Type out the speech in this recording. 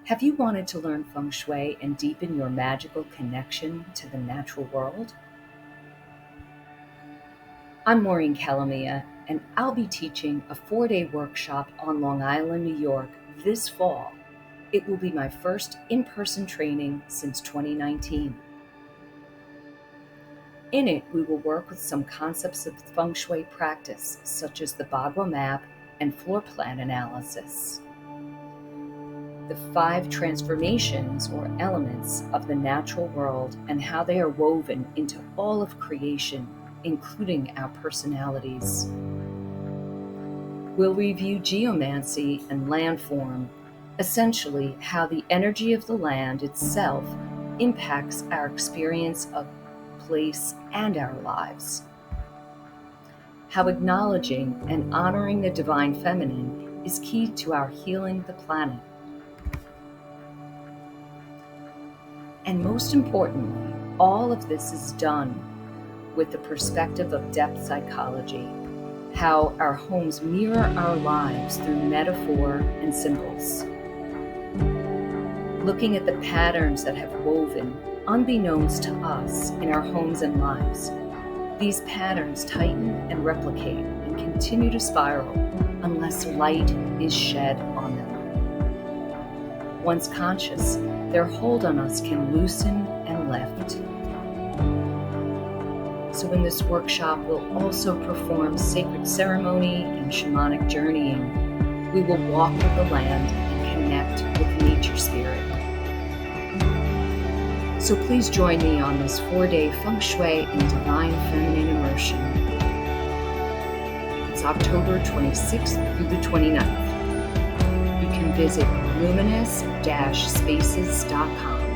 Have you wanted to learn Feng Shui and deepen your magical connection to the natural world? I'm Maureen Calamia, and I'll be teaching a 4-day workshop on Long Island, New York this fall. It will be my first in-person training since 2019. In it, we will work with some concepts of Feng Shui practice, such as the bagua map and floor plan analysis. The 5 transformations or elements of the natural world and how they are woven into all of creation, including our personalities. We'll review geomancy and landform, essentially how the energy of the land itself impacts our experience of place and our lives. How acknowledging and honoring the divine feminine is key to our healing the planet. And most importantly, all of this is done with the perspective of depth psychology, how our homes mirror our lives through metaphor and symbols. Looking at the patterns that have woven, unbeknownst to us, in our homes and lives. These patterns tighten and replicate and continue to spiral unless light is shed on them. Once conscious, their hold on us can loosen and lift. So in this workshop, we'll also perform sacred ceremony and shamanic journeying. We will walk with the land and connect with nature spirit. So please join me on this 4-day Feng Shui and Divine Feminine Immersion. It's October 26th through the 29th. You can visit luminous-spaces.com.